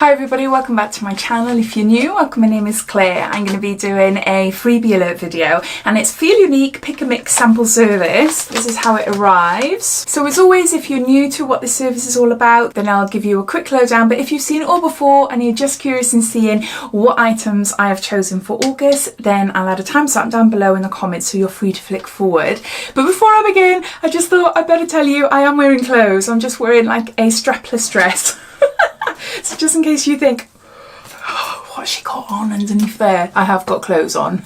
Hi everybody, welcome back to my channel. If you're new, welcome, my name is Claire. I'm going to be doing a freebie alert video and it's Feel Unique Pick a Mix sample service. This is how it arrives. So as always, if you're new to what this service is all about, then I'll give you a quick lowdown, but if you've seen it all before and you're just curious in seeing what items I have chosen for August, then I'll add a timestamp down below in the comments so you're free to flick forward. But before I begin, I just thought I'd better tell you I am wearing clothes. I'm just wearing like a strapless dress. So just in case you think, oh, what's she got on underneath there? I have got clothes on.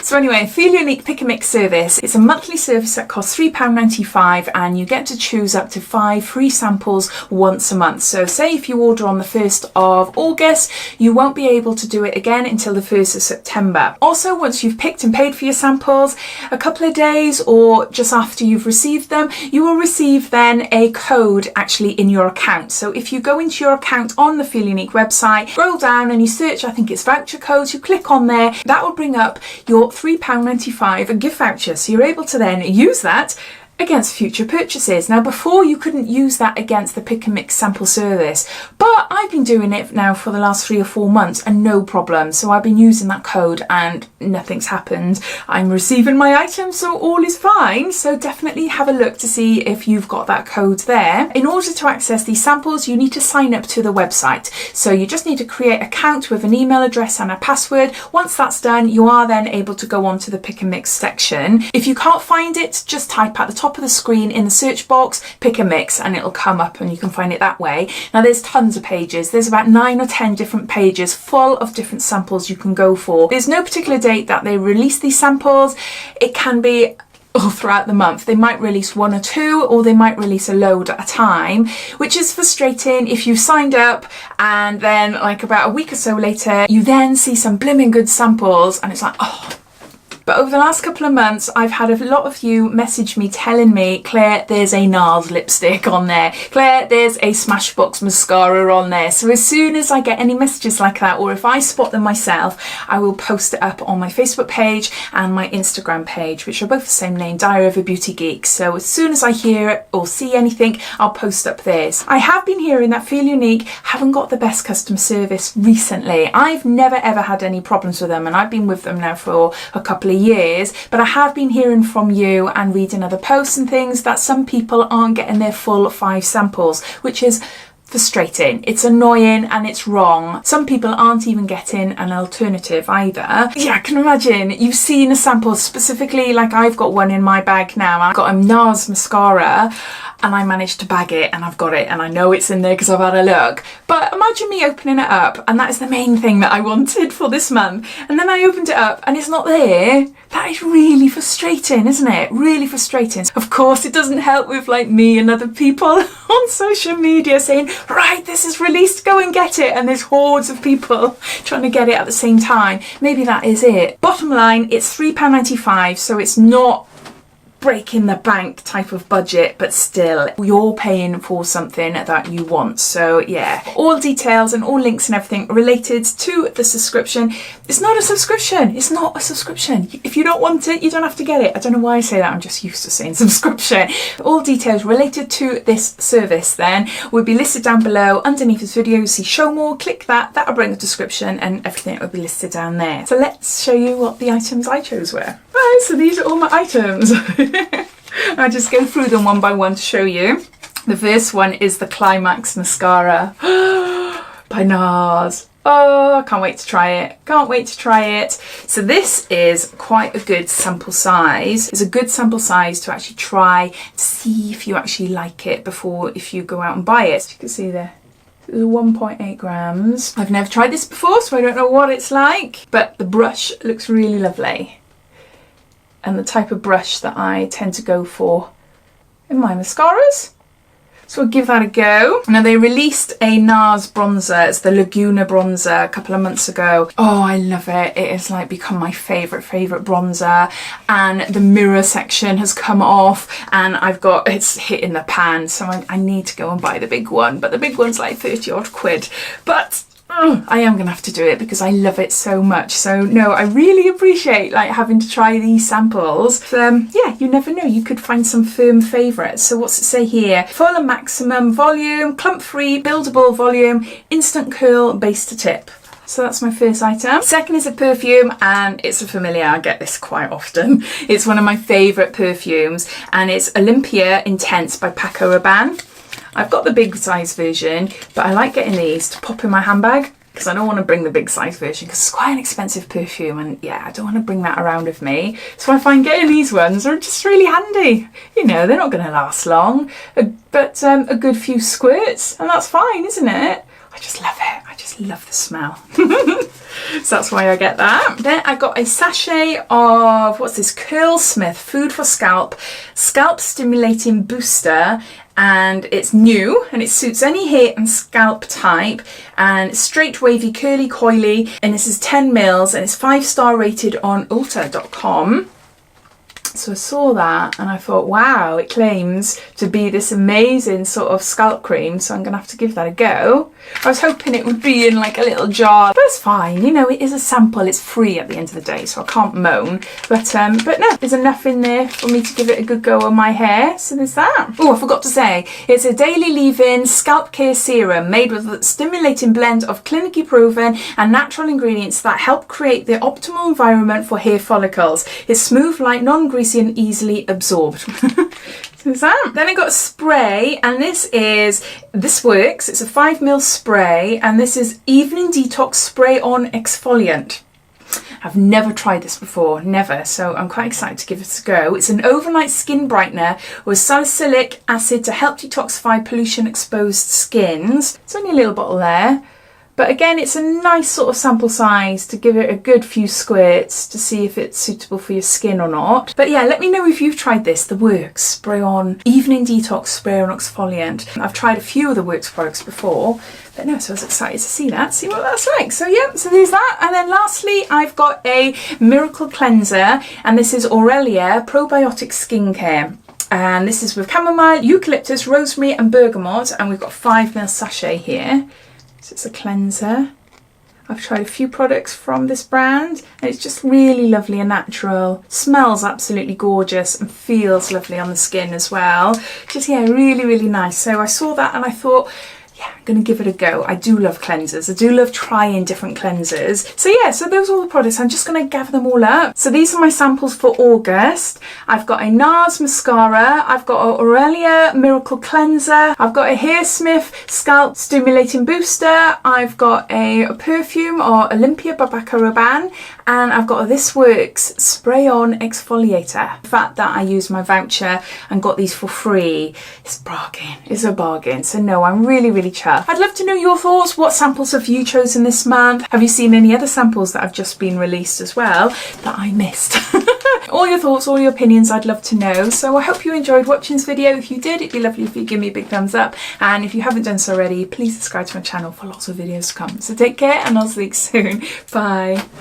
So anyway, Feel Unique Pick a Mix service. It's a monthly service that costs £3.95 and you get to choose up to 5 free samples once a month. So say if you order on the 1st of August, you won't be able to do it again until the 1st of September. Also, once you've picked and paid for your samples, a couple of days or just after you've received them, you will receive then a code actually in your account. So if you go into your account on the Feel Unique website, scroll down and you search, I think it's voucher codes, you click on there, that will bring up your £3.95 gift voucher. So you're able to then use that against future purchases. Now before you couldn't use that against the pick and mix sample service, but I've been doing it now for the last 3 or 4 months and no problem. So I've been using that code and nothing's happened. I'm receiving my items, so all is fine. So definitely have a look to see if you've got that code there. In order to access these samples, you need to sign up to the website. So you just need to create an account with an email address and a password. Once that's done, you are then able to go on to the pick and mix section. If you can't find it, just type at the top of the screen in the search box pick a mix and it'll come up and you can find it that way. Now there's tons of pages. There's about 9 or 10 different pages full of different samples you can go for. There's no particular date that they release these samples. It can be all throughout the month. They might release 1 or 2 or they might release a load at a time, which is frustrating if you signed up and then like about a week or so later you then see some blimmin' good samples and it's like, oh. But over the last couple of months, I've had a lot of you message me telling me, Claire, there's a NARS lipstick on there. Claire, there's a Smashbox mascara on there. So as soon as I get any messages like that, or if I spot them myself, I will post it up on my Facebook page and my Instagram page, which are both the same name, Diaryofabeautygeek. So as soon as I hear or see anything, I'll post up theirs. I have been hearing that Feel Unique haven't got the best customer service recently. I've never ever had any problems with them and I've been with them now for a couple of years, but I have been hearing from you and reading other posts and things that some people aren't getting their full 5 samples, which is frustrating. It's annoying and it's wrong. Some people aren't even getting an alternative either. Yeah, I can imagine you've seen a sample specifically, like I've got one in my bag now. I've got a NARS mascara and I managed to bag it and I've got it and I know it's in there because I've had a look. But imagine me opening it up and that is the main thing that I wanted for this month. And then I opened it up and it's not there. That is really frustrating, isn't it? Really frustrating. Of course, it doesn't help with like me and other people on social media saying, right, this is released, go and get it. And there's hordes of people trying to get it at the same time. Maybe that is it. Bottom line, it's £3.95, so it's not breaking the bank type of budget, but still you're paying for something that you want. So yeah, all details and all links and everything related to the subscription. It's not a subscription. It's not a subscription. If you don't want it, you don't have to get it. I don't know why I say that. I'm just used to saying subscription. All details related to this service then will be listed down below. Underneath this video, you see show more, click that. That'll bring a description and everything will be listed down there. So let's show you what the items I chose were. Right, so these are all my items. I'll just go through them one by one to show you. The first one is the Climax Mascara by NARS. Oh, I can't wait to try it. Can't wait to try it. So this is quite a good sample size. It's a good sample size to actually try, see if you actually like it before if you go out and buy it. So you can see there. 1.8 grams. I've never tried this before, so I don't know what it's like, but the brush looks really lovely. And the type of brush that I tend to go for in my mascaras. So I'll give that a go. Now they released a NARS bronzer, it's the Laguna bronzer, a couple of months ago. Oh, I love it. It has like become my favourite bronzer. And the mirror section has come off and it's hitting the pan. So I need to go and buy the big one. But the big one's like 30 odd quid. But I am gonna have to do it because I love it so much. So no, I really appreciate like having to try these samples. Yeah, you never know, you could find some firm favourites. So what's it say here? Full and maximum volume, clump free, buildable volume, instant curl, base to tip. So that's my first item. Second is a perfume, and it's a familiar, I get this quite often. It's one of my favourite perfumes, and it's Olympia Intense by Paco Rabanne. I've got the big size version, but I like getting these to pop in my handbag because I don't want to bring the big size version because it's quite an expensive perfume, and yeah, I don't want to bring that around with me. So I find getting these ones are just really handy. You know, they're not going to last long, but a good few squirts, and that's fine, isn't it? I just love it. I just love the smell. So that's why I get that. Then I got a sachet of, what's this? Curlsmith Food for Scalp Stimulating Booster. And it's new and it suits any hair and scalp type, and straight, wavy, curly, coily, and this is 10 mils and it's 5-star rated on ulta.com. So I saw that and I thought, wow, it claims to be this amazing sort of scalp cream, so I'm gonna have to give that a go. I was hoping it would be in like a little jar, but it's fine, you know, it is a sample, it's free at the end of the day, so I can't moan. But no, there's enough in there for me to give it a good go on my hair, so there's that. Oh, I forgot to say, it's a daily leave-in scalp care serum made with a stimulating blend of clinically proven and natural ingredients that help create the optimal environment for hair follicles. It's smooth, light, non-greasy and easily absorbed. There's that. Then I got a spray, and this works. It's a 5 ml spray, and this is Evening Detox Spray On Exfoliant. I've never tried this before, never, so I'm quite excited to give it a go. It's an overnight skin brightener with salicylic acid to help detoxify pollution exposed skins. It's only a little bottle there. But again, it's a nice sort of sample size to give it a good few squirts to see if it's suitable for your skin or not. But yeah, let me know if you've tried this, the Works Spray On Evening Detox Spray On Exfoliant. I've tried a few of the Works products before, but no, so I was excited to see what that's like. So yeah, so there's that. And then lastly, I've got a Miracle Cleanser, and this is Aurelia Probiotic Skincare. And this is with chamomile, eucalyptus, rosemary and bergamot, and we've got 5 ml sachet here. So it's a cleanser. I've tried a few products from this brand and it's just really lovely and natural. Smells absolutely gorgeous and feels lovely on the skin as well. Just, yeah, really, really nice. So I saw that and I thought, yeah, I'm going to give it a go. I do love cleansers. I do love trying different cleansers. So yeah, so those are all the products. I'm just going to gather them all up. So these are my samples for August. I've got a NARS mascara. I've got a Aurelia Miracle Cleanser. I've got a Hairsmith Scalp Stimulating Booster. I've got a perfume or Olympia by Paco Rabanne. And I've got a This Works Spray On Exfoliator. The fact that I used my voucher and got these for free is a bargain. It's a bargain. So no, I'm really, really chuffed. I'd love to know your thoughts. What samples have you chosen this month? Have you seen any other samples that have just been released as well that I missed? All your thoughts, all your opinions, I'd love to know. So I hope you enjoyed watching this video. If you did, it'd be lovely if you give me a big thumbs up. And if you haven't done so already, please subscribe to my channel for lots of videos to come. So take care and I'll see you soon. Bye.